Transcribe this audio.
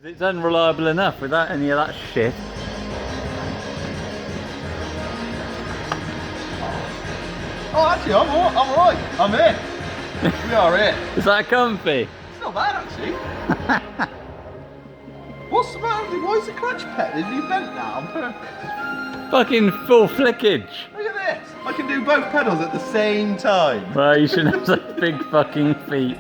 It's unreliable enough without any of that shit. Oh, actually, I'm alright. I'm in. We are in. Is that comfy? It's not bad, actually. What's the matter with you? Why is the clutch pedal? Is you bent now on purpose? Fucking full flickage. Look at this. I can do both pedals at the same time. Well, you shouldn't have such big fucking feet.